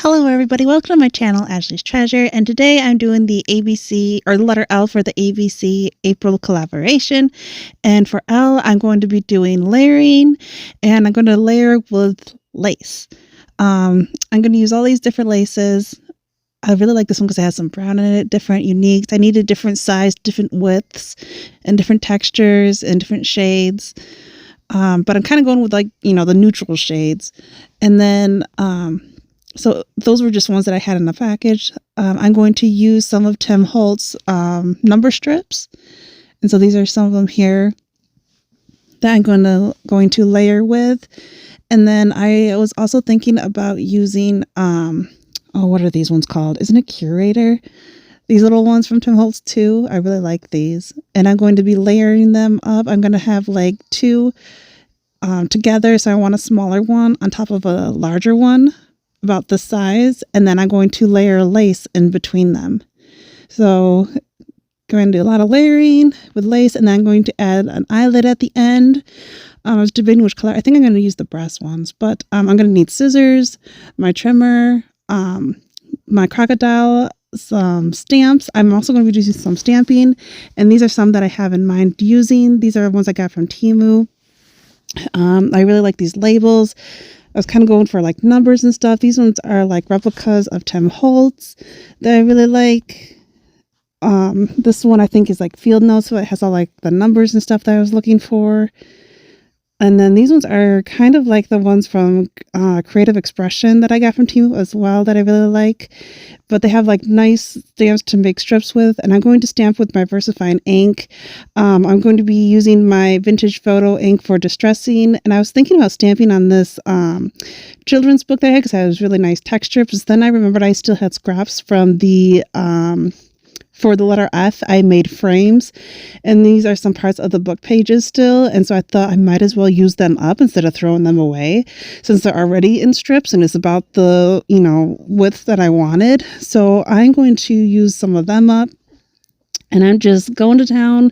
Hello everybody, welcome to my channel, Ashley's Treasure, and today I'm doing the ABC, or the letter L for the ABC April collaboration. And for L, I'm going to be doing layering, and I'm going to layer with lace. I'm going to use all these different laces. I really like this one because it has some brown in it, different uniques. I needed different size, different widths, and different textures, and different shades. But I'm kind of going with the neutral shades. And then, so those were just ones that I had in the package. I'm going to use some of Tim Holtz number strips. And so these are some of them here that I'm going to layer with. And then I was also thinking about using, what are these ones called? Isn't it Curator? These little ones from Tim Holtz too. I really like these. And I'm going to be layering them up. I'm going to have like two together. So I want a smaller one on top of a larger one, about this size, and then I'm going to layer lace in between them. So I'm going to do a lot of layering with lace, and then I'm going to add an eyelet at the end. I was debating which color. I think I'm going to use the brass ones, but I'm going to need scissors, my trimmer, my Crop-A-Dile, some stamps. I'm also going to be using some stamping, and these are some that I have in mind using. These are ones I got from Temu. I really like these labels. I was kind of going for like numbers and stuff. These ones are like replicas of Tim Holtz that I really like. This one I think is like field notes, so it has all like the numbers and stuff that I was looking for. And then these ones are kind of like the ones from Creative Expression that I got from Temu as well that I really like. But they have like nice stamps to make strips with. And I'm going to stamp with my VersaFine ink. I'm going to be using my vintage photo ink for distressing. And I was thinking about stamping on this children's book that I had because it has really nice texture. But then I remembered I still had scraps from the for the letter F, I made frames, and these are some parts of the book pages still, and so I thought I might as well use them up instead of throwing them away since they're already in strips and it's about the, width that I wanted. So I'm going to use some of them up, and I'm just going to town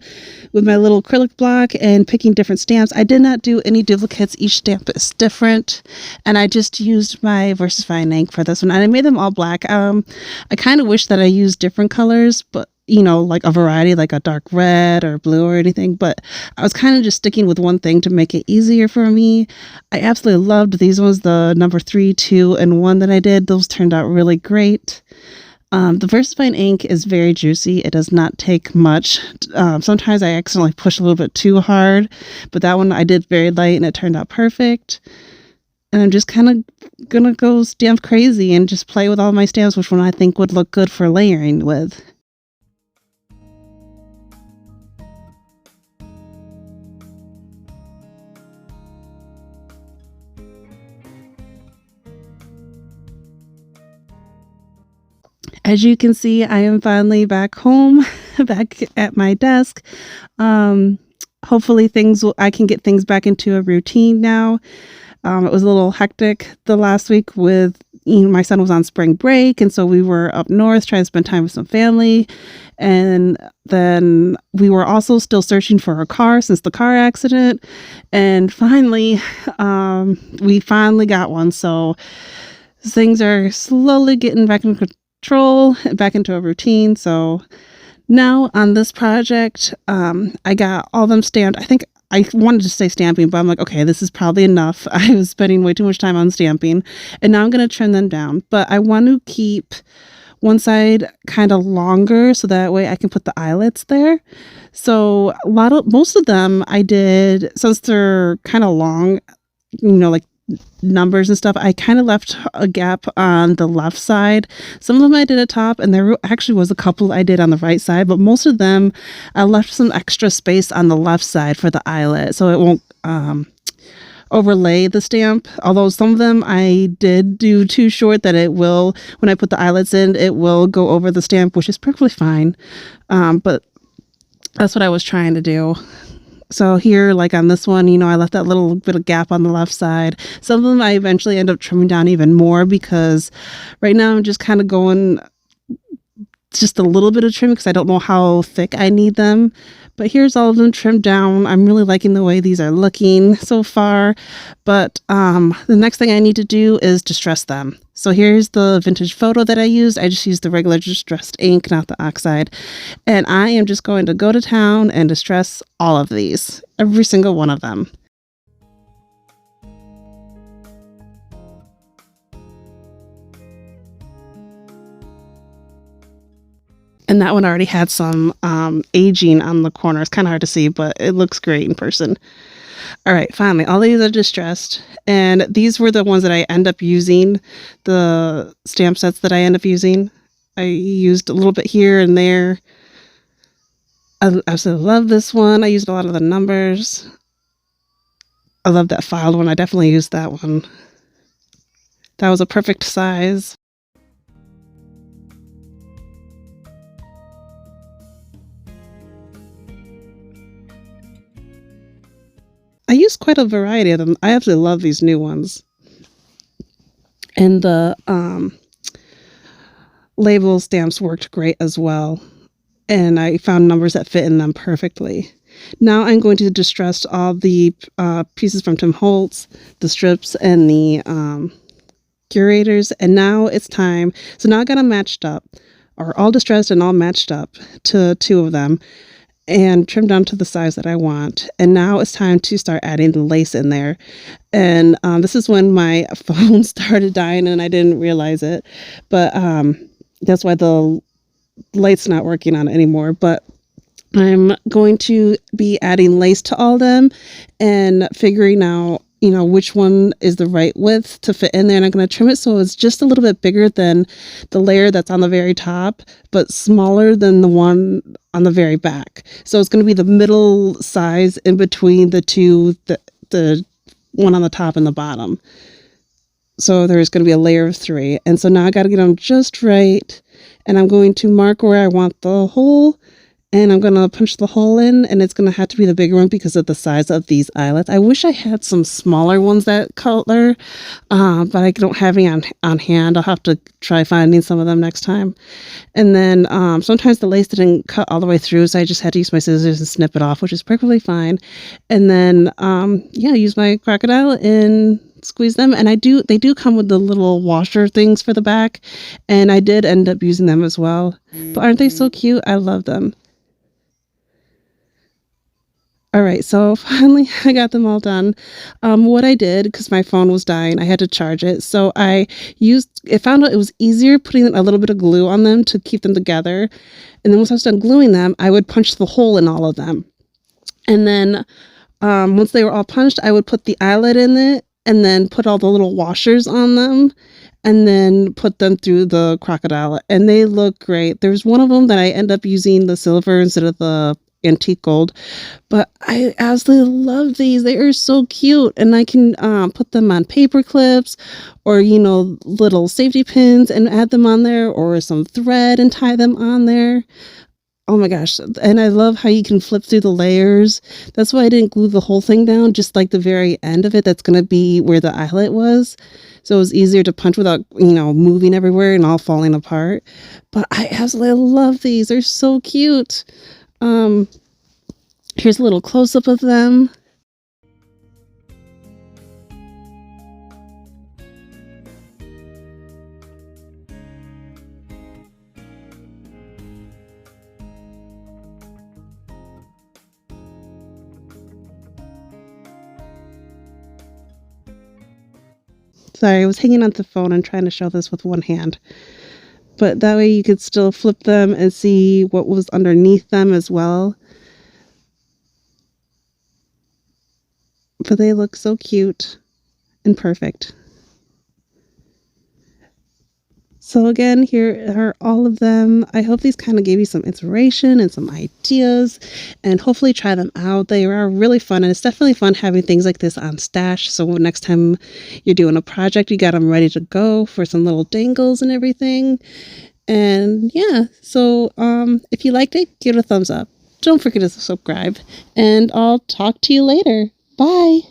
with my little acrylic block and picking different stamps. I did not do any duplicates. Each stamp is different. And I just used my VersaFine ink for this one. And I made them all black. I kind of wish that I used different colors, but like a variety, like a dark red or blue or anything. But I was kind of just sticking with one thing to make it easier for me. I absolutely loved these ones, the number 3, 2, and 1 that I did. Those turned out really great. The VersaFine ink is very juicy. It does not take much. Sometimes I accidentally push a little bit too hard, but that one I did very light and it turned out perfect. And I'm just kind of gonna go stamp crazy and just play with all my stamps, which one I think would look good for layering with. As you can see, I am finally back home, back at my desk. Hopefully I can get things back into a routine now. It was a little hectic the last week with, my son was on spring break, and so we were up north trying to spend time with some family. And then we were also still searching for a car since the car accident. And finally, we finally got one. So things are slowly getting back in control, back into a routine. So now on this project, I got all of them stamped. I think I wanted to say stamping, but I'm like, okay, this is probably enough. I was spending way too much time on stamping, and now I'm going to trim them down. But I want to keep one side kind of longer so that way I can put the eyelets there. So most of them I did, since they're kind of long, like numbers and stuff, I kind of left a gap on the left side. Some of them I did at top, and there actually was a couple I did on the right side, but most of them I left some extra space on the left side for the eyelet so it won't overlay the stamp. Although some of them I did do too short that it will, when I put the eyelets in, it will go over the stamp, which is perfectly fine. But that's what I was trying to do. So here, like on this one, I left that little bit of gap on the left side. Some of them I eventually end up trimming down even more because right now I'm just kind of going just a little bit of trim because I don't know how thick I need them. But here's all of them trimmed down. I'm really liking the way these are looking so far. But the next thing I need to do is distress them. So here's the vintage photo that I used. I just used the regular distressed ink, not the oxide. And I am just going to go to town and distress all of these, every single one of them. And that one already had some aging on the corner. It's kind of hard to see, but it looks great in person. All right, finally, all these are distressed. And these were the ones that I end up using, the stamp sets that I end up using. I used a little bit here and there. I absolutely love this one. I used a lot of the numbers. I love that filed one. I definitely used that one. That was a perfect size. I used quite a variety of them. I absolutely love these new ones. And the label stamps worked great as well. And I found numbers that fit in them perfectly. Now I'm going to distress all the pieces from Tim Holtz, the strips, and the Curators. And now it's time. So now I got them matched up, or all distressed and all matched up to 2 of them, and trimmed down to the size that I want. And now it's time to start adding the lace in there. And this is when my phone started dying and I didn't realize it. But that's why the light's not working on it anymore. But I'm going to be adding lace to all of them and figuring out, you know, which one is the right width to fit in there. And I'm going to trim it so it's just a little bit bigger than the layer that's on the very top, but smaller than the one on the very back. So it's going to be the middle size in between the two, the one on the top and the bottom. So there's going to be a layer of 3. And so now I got to get them just right. And I'm going to mark where I want the hole. And I'm going to punch the hole in, and it's going to have to be the bigger one because of the size of these eyelets. I wish I had some smaller ones that color, but I don't have any on hand. I'll have to try finding some of them next time. And then sometimes the lace didn't cut all the way through, so I just had to use my scissors and snip it off, which is perfectly fine. And then, yeah, use my Crop-A-Dile and squeeze them. And they do come with the little washer things for the back, and I did end up using them as well. But aren't they so cute? I love them. All right, so finally I got them all done. What I did, because my phone was dying, I had to charge it. So I found out it was easier putting a little bit of glue on them to keep them together. And then once I was done gluing them, I would punch the hole in all of them. And then once they were all punched, I would put the eyelet in it and then put all the little washers on them and then put them through the Crop-A-Dile. And they look great. There's one of them that I end up using the silver instead of the antique gold, but I absolutely love these. They are so cute, and I can put them on paper clips or, you know, little safety pins and add them on there, or some thread and tie them on there. Oh my gosh. And I love how you can flip through the layers. That's why I didn't glue the whole thing down, just like the very end of it. That's going to be where the eyelet was. So it was easier to punch without, you know, moving everywhere and all falling apart. But I absolutely love these. They're so cute. Here's a little close-up of them. Sorry, I was hanging on the phone and trying to show this with one hand. But that way you could still flip them and see what was underneath them as well. But they look so cute and perfect. So again, here are all of them. I hope these kind of gave you some inspiration and some ideas, and hopefully try them out. They are really fun, and it's definitely fun having things like this on stash. So next time you're doing a project, you got them ready to go for some little dangles and everything. And yeah, so if you liked it, give it a thumbs up. Don't forget to subscribe, and I'll talk to you later. Bye.